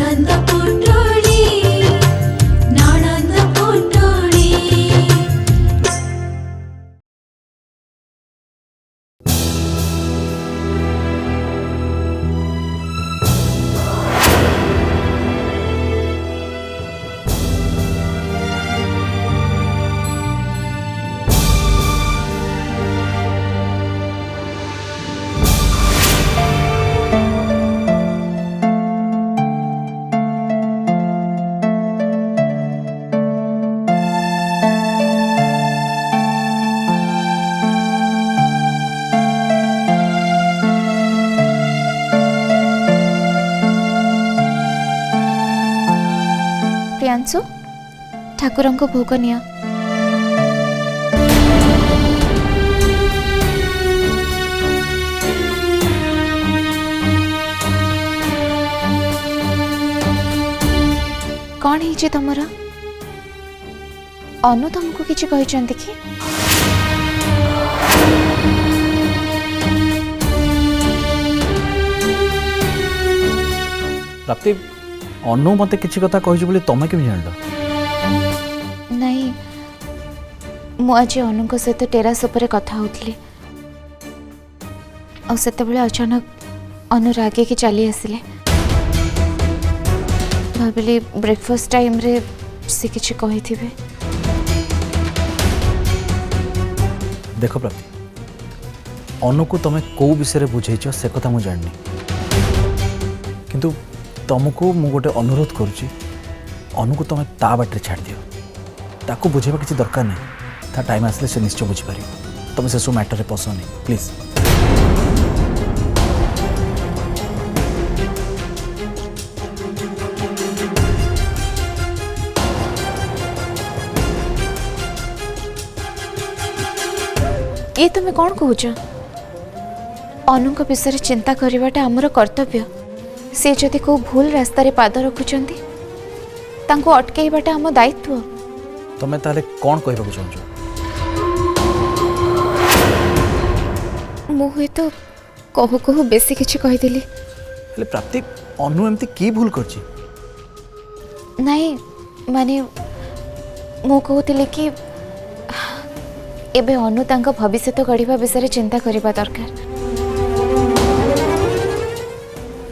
ननंद पुटोली ननंद पुटोली प्रियांशु ठाकुर को भोग निया। कौन है तुमर अनु तुमको किसी कहते कि प्राप्ति अनु मत किसी कथा कही तुम केमी जान नहीं मुझे अनु सहित टेरास उपर कथा होती आते अचानक अनु रागे कि चली आसिले भाविली ब्रेकफास्ट टाइम रे से किसी कही थे। देख प्राप्ति अनु को तुम कौ विषय बुझेच से कथा मुझे जाननी किंतु तुमको मु गोटे अनुरोध करुच्ची अनु को तुम ता बाटे छाड़ दियो ताको बुझेबा किसी दरकार नहीं ता टाइम आसले से निश्चय बुझीपार तुम से सब मैटर पस नहीं प्लीज। ये तुम्हें कौन कहूच अनु विषय चिंता करवाटा आमर कर्तव्य से जदि को भूल रास्ता रे पाद रखुचंती तांको अटकेबाटा आम दायित्व। तुम्हें ताले कौन कहबा चाहछ मुहे तो कहू कहू बेसी किछि कहि देली हेले प्राप्ति अनु एमती की भूल करछि नहीं माने मु कहूतिले कि एबे अनु तांको भविष्य गढ़ा विषय चिंता करबा दरकार।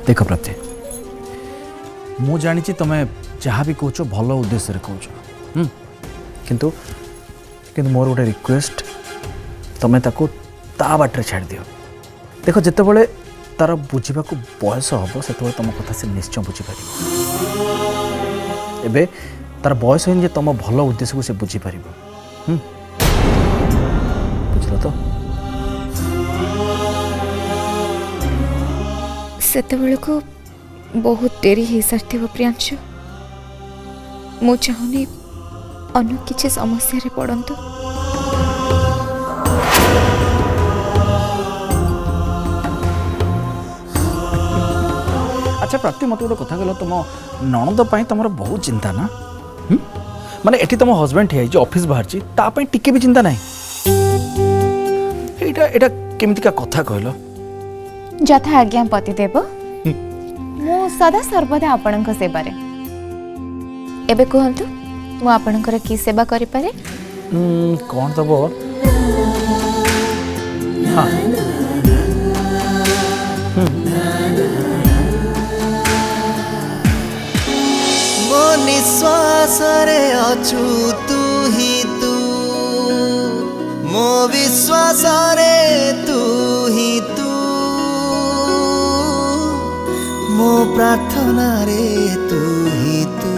देख प्राप्ति मु जानी तुम्हें जहाँ भी कौच भल उद्देश्य कौच किंतु किंतु मोर गोटे रिक्वेस्ट तुम्हें ताको ता बाटे छाड़ दियो। देख जिते बड़े तार बुझा को बयस हम से तुम कथा से निश्चय बुझीपार एबे तार बयस है तुम भल उद्देश्य को से बुझीपार बुझल तो सेतेबेले को बहुत डेरी हो सारी प्रियांशु मु चाहूनी अनु किसी समस्या रे पड़ंतु। अच्छा प्राप्ति मत गोटे कथा कहल तुम नणंद तुम बहुत चिंता ना माने एठी तुम हस्बैंड ठिया जो ऑफिस बाहर तापाई टिके भी चिंता नहीं एटा केमितिका कथा कहल जथा आज्ञा पतिदेव मु सदा सर्वदा आपणक सेवारे एबे कहंतु मु आपणकर की सेवा करि पारे कौन दब हाँ मो निश्वास रे अछु तू ही तू मो विश्वास रे तू ही तू मो प्रार्थना रे तू ही तू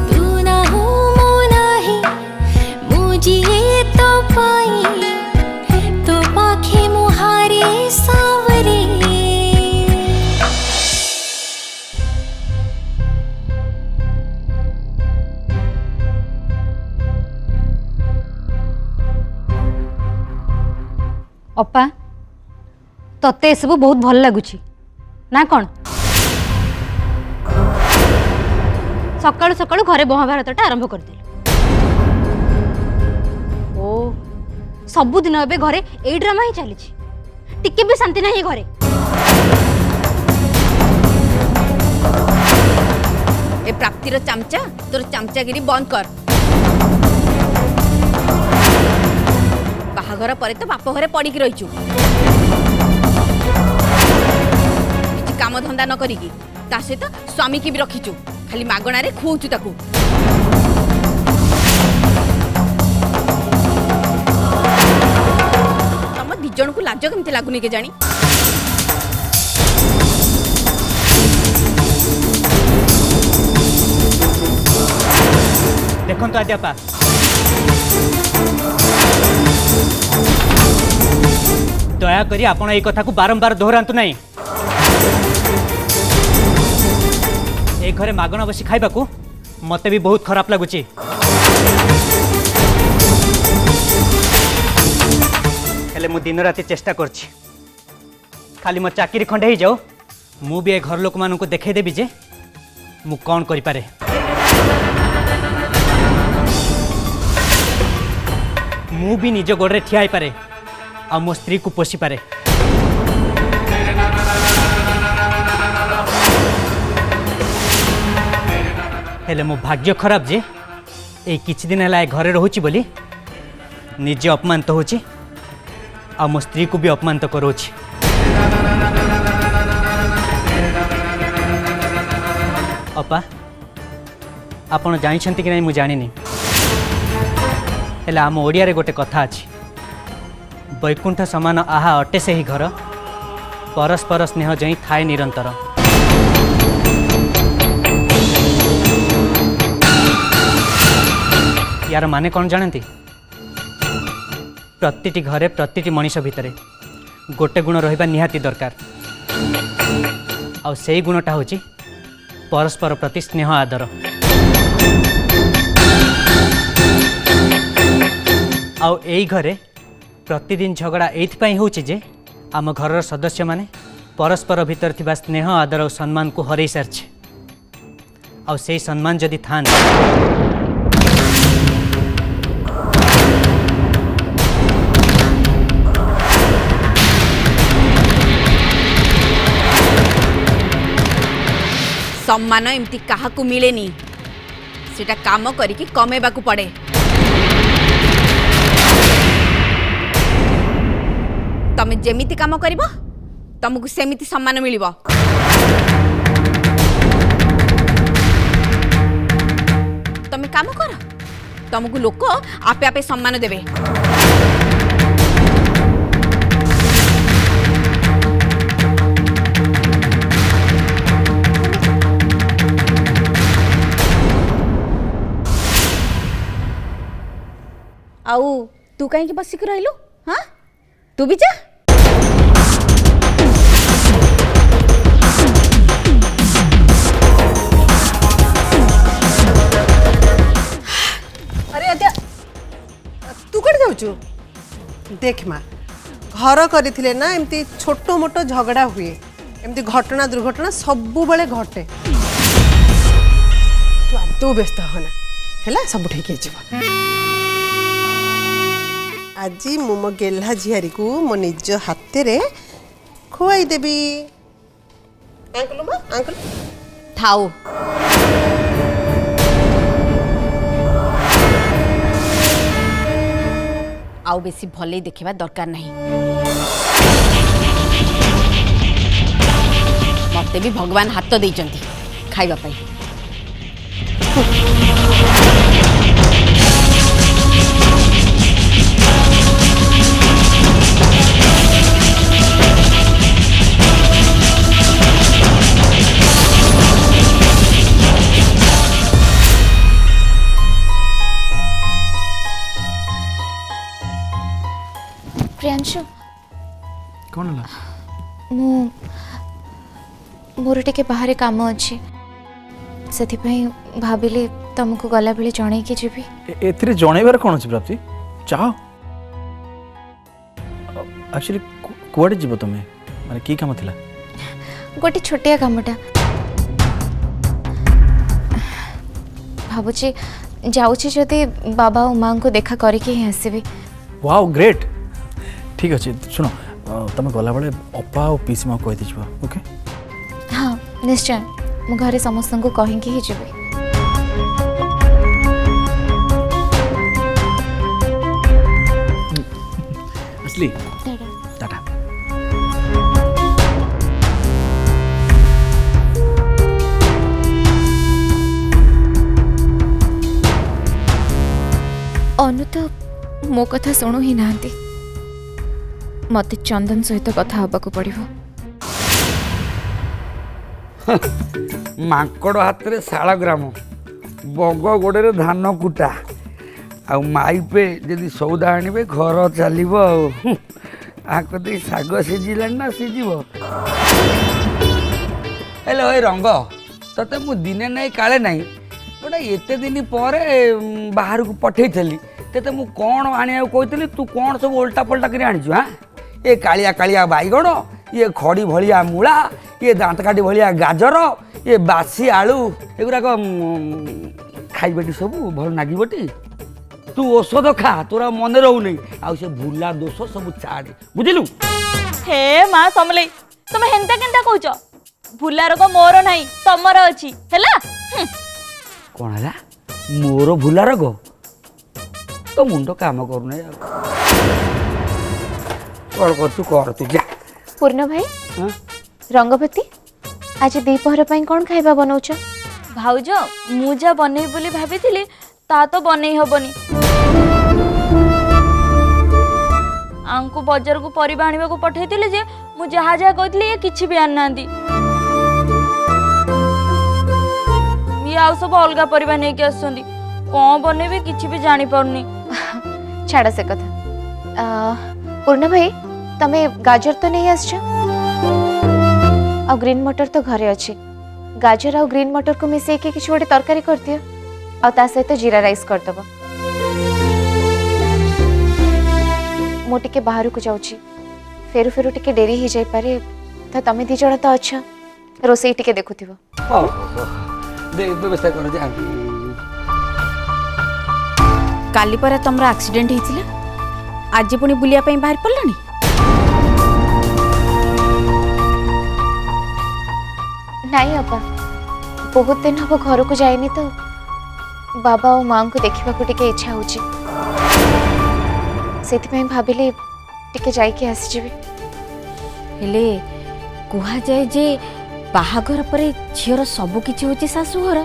तू ना हो मो नाही मुझे तो पाई तो पाखे मुहारे सावरे अपा तते सब बहुत भल लगुच ना कौन सकाळु सकाळु घरे महाभारतटा आरंभ करदेलु ओ सबुदिन ए घरे ए ड्रामा ही चली टिके भी शांति नहीं घरे। ए प्राप्तिर चमचा तोर चमचागिरी बंद कर। बाहाघर पर तो बाप घरे पड़ी रहीचु किसी काम धंदा न करी ता सहित स्वामी की भी रखीचु खाली मागणा रे खुआउचु ताकू। तम दी जण को लाज केमती लागुनी के जानी। देखो आद्यापा दया करी आपण এই কথা को बारंबार दोहरांतु नहीं। ए घरे मागणा बसी खाइबा को मते भी बहुत खराब लगुची। हेले मु दिन राति चेष्टा करछि खाली मो चाकरी खंडे ही जाओ मु भी ए घर लोक मानू को देखे देबी जे मु कौन करि पारे। मु भी निज गोड़े ठिया पारे आ मो स्त्री को पोषी पारे। हेले मो भाग्य खराब जे ए किछि दिन है घरे रोची बोली निजे अपमानित तो होची आ मो स्त्री को भी अपमानित तो करोची। अपा आपण जानिछंती कि नहीं मु जानिनी हेले आम ओडिया रे गोटे कथा अछि वैकुंठ समान आहा अटे से ही घर परस्पर स्नेह जई थाए निरंतर। यार माने कौन जानती प्रतिटी घरे प्रतिटी मनीष भितरे गोटे गुण रहिबा निहाती दरकार आ सेई गुणटा होची परस्पर प्रति स्नेह आदर। आउ एई घरे प्रतिदिन झगड़ा एइथपाई होची जे आम घरर सदस्य माने परस्पर भितर थिबा स्नेह आदर और सम्मान को हरई सारछे आउ सेई सम्मान जदि थान सम्मान एमती काहाकू मिलेनी सेटा काम करिकी कमेबाकू पड़े। तमे जेमिति काम करिबो तुमको सेमिति सम्मान मिलिबो। तमे काम कर तुमको लोक आपे आपे सम्मान देबे। आउ तू कहीं बसिक रहिलु हाँ तू भी जा। अरे अद्या तू कट जाऊचु देख माँ घर करथिले ना एमती छोटो मोटो झगड़ा हुए एमती घटना दुर्घटना सबु बेले घटे तू व्यस्त होना है सब ठीक है। आज मु मो गेल्हा झियारी को मो निज हाथ रे खुआई देबी। अंकल मा अंकल थाओ आउ बेसी भले देखिबा दरकार नहीं। मते भी भगवान हाथ देइचंती खाइबा पाई। प्रियांशु कौन है मोर टिके बाहर काम अच्छे से भाविली तुमको गला बेले जन की जीवी एथिरे जणैबार कौन अछि प्राप्ति चाह एक्चुअली कुआडे जीव तुमे माने की काम थिला गोटे छोटिया कामटा भावुची जाऊची जदि बाबा और माँ को देखा करके ही आसबी। वाओ ग्रेट ठीक अच्छे शुण तुम गला बेले अपा और पीसी माँ कही दीजिए ओके हाँ निश्चय मु घरे समस्त को कहींकि ही जीवी असली टाटा अनु तो मो कथा शुणु ही नांती मते चंदन सहित कथा हबाकू पड़िबो माଙ୍କड़ हाथ में शालग्राम बग गोड़े धान कुटा आउ माइपे जदि सौदा आनबे घर चलो आकदे शाग सीझिला ना सीझब हेलो ए रंग तते मु दिने नहीं काले नहीं गोटे एते दिन पर बाहर को पठे तेते मु कौन आनिया कहती तू कौन सब उल्टा पल्टा कर आनीचु हाँ ये कालिया कालिया बैगण ये खड़ी भलिया मूला ये दांतकाठी भलिया गाजर ये बासी आलू एगुराक खाइबेटी सब भल नागिबटी तू औषध खा तोरा मन रोनी आउ से भूला दोष सब छाड़े बुझिलु हे माँ समले तुम हेंता केंता कहूच भूला रोग मोर नहीं तमर अछि हैला कौन है मोर भूला रोग तो मुंड काम करूना कौन कर तू कर तू जा पूर्ण भाई हाँ? रंगवती आज दीपहर ପାଇଁ कौन खाइबा बनौछ भाउज मु जा बनै बोली भाबिथिली ता तो बनै हबनी आंकु बाजार को परिबा आनिबा को पठैतिले जे मु जहा जहा कहथिली ये किछि भी आन नांदी ये आउ सब अलगा परिबा नै के आसंदी कोन बनेबे किछि भी जानि परनी छाड़ से कथा पूर्ण भाई तमे गाजर तो नहीं आसछ आ ग्रीन मटर तो घरे अच्छी गाजर आ ग्रीन मटर को मिसई के किछ गोटे तरकारी कर दियो आ ता सहित जीरा राइस कर दबो मो टिके बाहर को जाउची फेरु फेरु टिके डेरी ही जाई पारे त तमे दी जण तो अच्छा रोसई टिके देखुथिबो हो दे व्यवस्था कर जा काली पर तुमरा एक्सीडेंट होइतिला आज पुणी बुलिया पई बाहर पड़लानी नहीं अपा बहुत दिन हम घर को जाइनी तो बाबा और माँ को देखा टिके इच्छा होची से भाविली टिके जाइके आसीजिबी हेले कुहा जाए जे बाहाघर परे झीर सब किछि होची सासु घर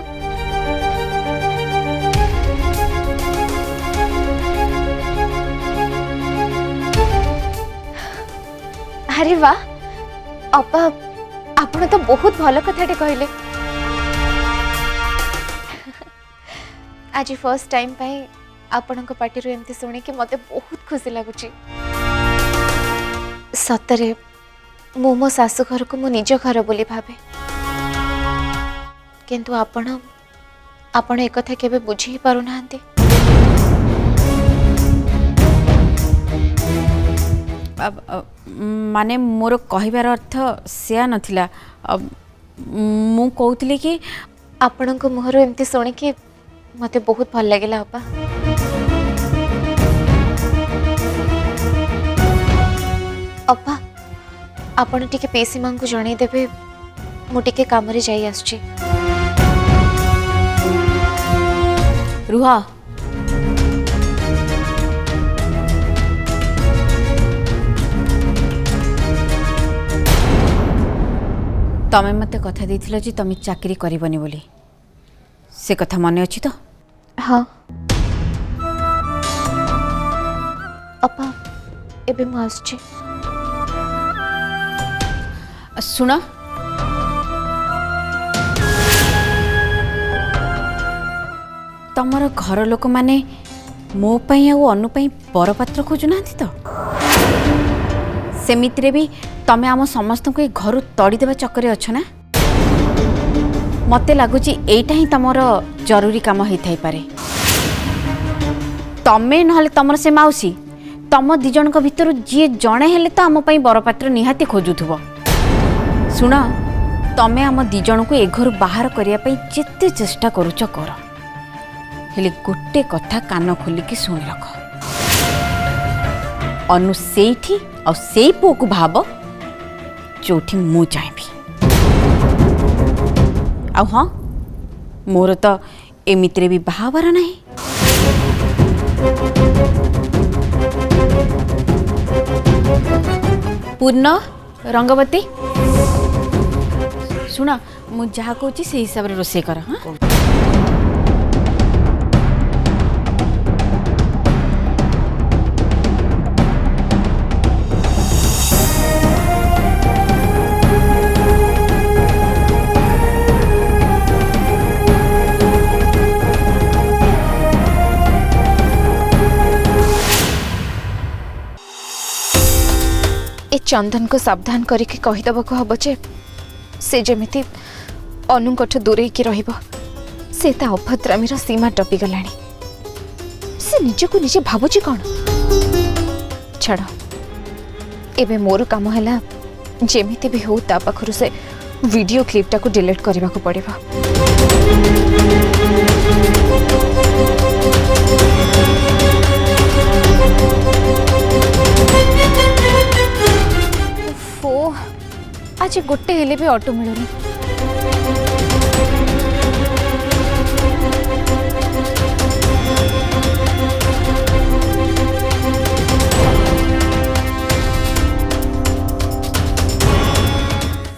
अरे वाह अपा आपण तो बहुत भल कथाटे कहले आज फर्स्ट टाइम पाई आपण पार्टी रो एमती सुनी कि मते बहुत खुशी लगुची सतरे मो मो सासु घर को मो निज घर बोली भाबे किंतु आपण एक कथा केबे बुझी ही पारु नांती माने मोर कहिबार अर्थ सेया नथिला मु कहूतली कि आपण को मुहर एमती सुनी कि मते बहुत भल लागेला अपा अपा आपण टिके पेसी मां को जणै देबे मु टिके काम रे जाई आछी रुहा तमें मते कथा देथिलो जे तमे चाकरी करबनी बोली से कथा मने अछि तो हाँ अपा एबे मु आछी सुन तमर घर लोक माने मो पई आ अनु पई परपात्र खोजु नांती तो सेमितिरे भी तमे आम समस्त को घर तड़ी देवा चक्कर अच्छ ना मते लगुच एटा ही तमर जरूरी काम होई पारे तमे नहले तमर से माउसी तम दिजन को भितर जी जणे हेले तो आम पई बरपात्र निहाती खोजुथुबो सुन तमे आम दिजन को ए घर बाहर करिया पई जेते चेष्टा करूच कर हेले गोटे कथा कान खोलिकी शुणी रख अनु सेठी और सेई पुओ को भाव जोठी मु चाहबी। आ हाँ मोर तो एमितिरे भी बाहावर नहीं। पूर्ण रंगवती शुण मु जहाँ कहूँ से हिसाब से रोषे कर। हाँ ए चंदन को सावधान करके कहीदेव को हम जे से जमिति अनुकठ दूरे की रहिबो। से ता अभद्रामीर सीमा टपी गलानी। से निजको निजे भाबुची कौन छाड़ एबे मोर काम हैला जेमिति भी हो ता पाखरु से वीडियो क्लिप टाको डिलीट करबा को पड़िबो। आज गोटे हेले भी ऑटो मिलुनी।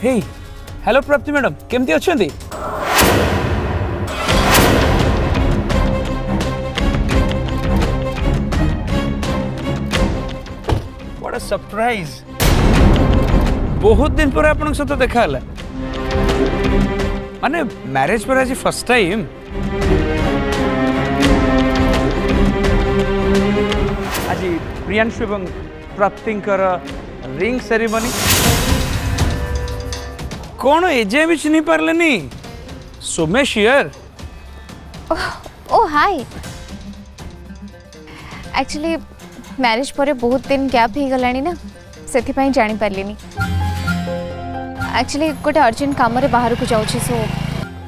हे हेलो प्राप्ति मैडम केमती अछंती? What a surprise. बहुत दिन पर आपन सहित देखा है माने मैरिज पर आज फर्स्ट टाइम। आज प्रियांशु एवं प्राप्तिंकर रिंग सेरेमनी कौन एजे भी चिन्ह पारलेनी Somesh here. Oh hi actually marriage पर बहुत दिन गैप हो गलानी ना सेथि पई जानि पारलिनी। एक्चुअली गोटे अर्जेंट काम रे बाहर को जाउछि सो।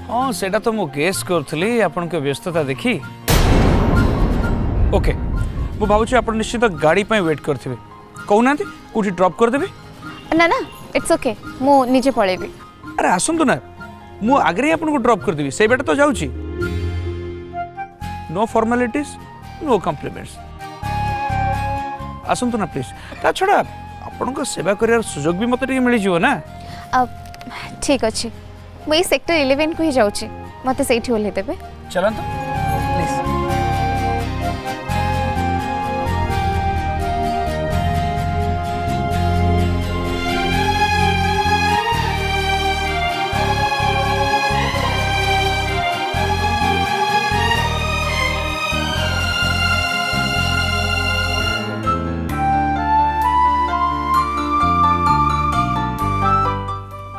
हाँ सेटा तो मु गेस करथली आपन के व्यस्तता देखी। ओके मु भाबुछि आपन निश्चित गाड़ी पई वेट करथिबे कहूनांती कोठी ड्रॉप कर देबे। ना ना इट्स ओके मु निजे पळेबी। अरे आसंतु ना मु आगरे आपन को ड्रॉप कर देबी से बेटा तो जाउछि। नो फॉर्मेलिटीज नो कॉम्प्लीमेंट्स आसंतु ना प्लीज। ता छोड़ा आपन को सेवा करियार सुयोग भी मते मिली जिवो ना। अब ठीक अच्छे मुझे सेक्टर 11 को ही जाऊँ मत से ओल्हे देवे। चलत please.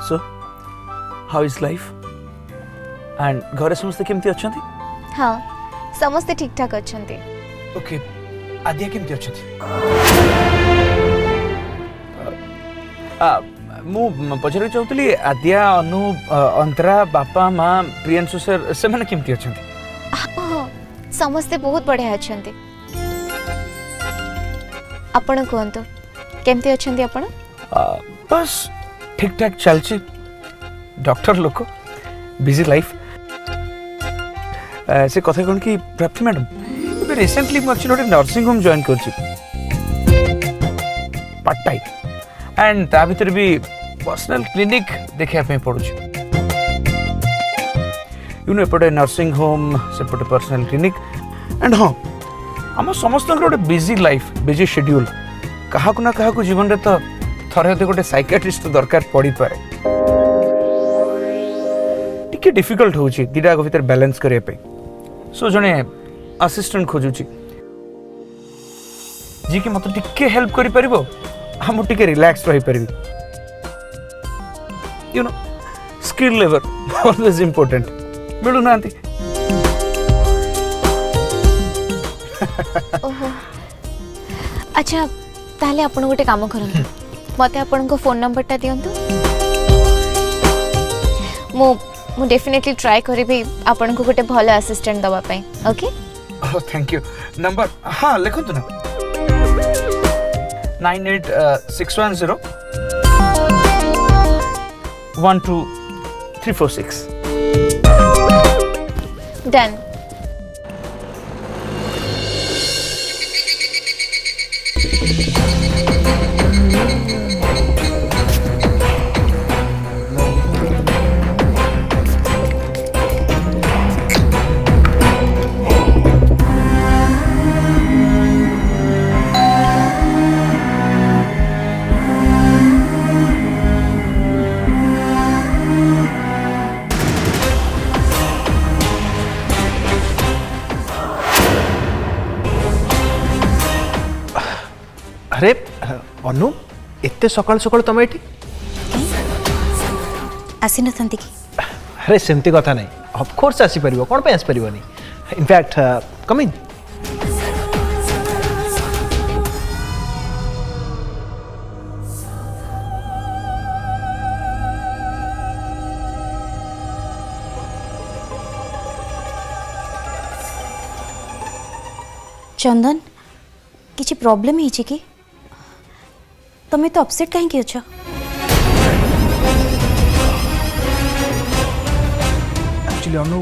So, how is life? And घरे समस्ते केमती अछंती? हाँ समस्ते ठीक ठाक अछंती। ओके आदिया केमती अछंती? मु पचरे चाहतली आदिया अनु अंतरा बापा माँ प्रियांशु सर से माने केमती अछंती? समस्ते बहुत बढ़िया अछंती। आपण कहंतु केमती अछंती आपण? बस ठीक ठाक चलची डॉक्टर लोक बिजी लाइफ से कथा कौन कि प्राप्ति मैडम रिसेंटली मुझे गोटे नर्सिंग होम जॉइन कर पार्ट टाइम एंड ता भीतर भी पर्सनल क्लिनिक देखा पड़ुछ यू नो एपटे नर्सिंग होम सेपटे पर्सनल क्लिनिक एंड हाँ आम समस्त गोटे बिजी लाइफ बिजी शेड्यूल क्या ना क्या जीवन में तो थरे गोटे साइकियाट्रिस्ट दरकार पड़ी पाए टिके डिफिकल्ट होची दिटा को भीतर बैलेंस करे पे सो जने असिस्टेंट खोजुची जी कि मत टिके हेल्प करि परिबो हम टिके रिलैक्स रही परिबी you know skill level always important मिलु नांती ओहो अच्छा ताले आपण गोटे काम करंतु मते आपण को फोन नंबर ता दियंतु मु डेफिनेटली ट्राई करिबी आपण को गोटे भलो असिस्टेंट दवा पई okay oh thank you number हां लिखो तो ना 9861 12346 डन। अरे अनु एते सकाल सकाल तुम ये आसी नथंती कि अरे सेमती कथा नहीं ऑफ कोर्स आसी परिबो कोन पे आसी परिबोनी इनफैक्ट कम इन चंदन किसी प्रॉब्लम है कि तुम्हें तो अपसेट कहीं अच्छ एक्चुअली अनु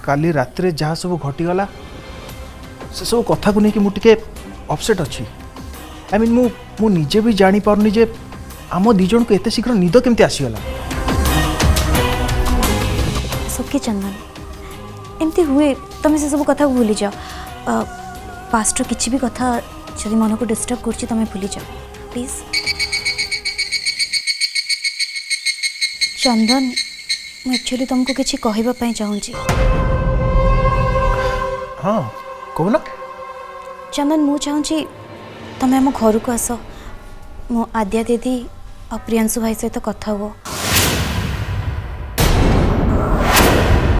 काली रात रे जहाँ सब घटीगला से सब कथा को लेकिन मुझे अपसेट अच्छी आई मीन मु निजे भी जानी पारनी जे आम दी जन को एते शीघ्र निद केमती आसीगला सुखी चंदन एमती हुए तुम से सब कथा को भूली जाओ पास्ट किसी भी कथा जदि मन को डिस्टर्ब कर तुम्हें भूली जाओ प्लीज। चंदन मैं एक्चुअली तुमको किसी कहवाई चाहूँगी। हाँ कहो ना। चंदन मु चाहूँगी तुम आम घर को आस मो आद्या दीदी और प्रियांशु भाई सहित कथा हुआ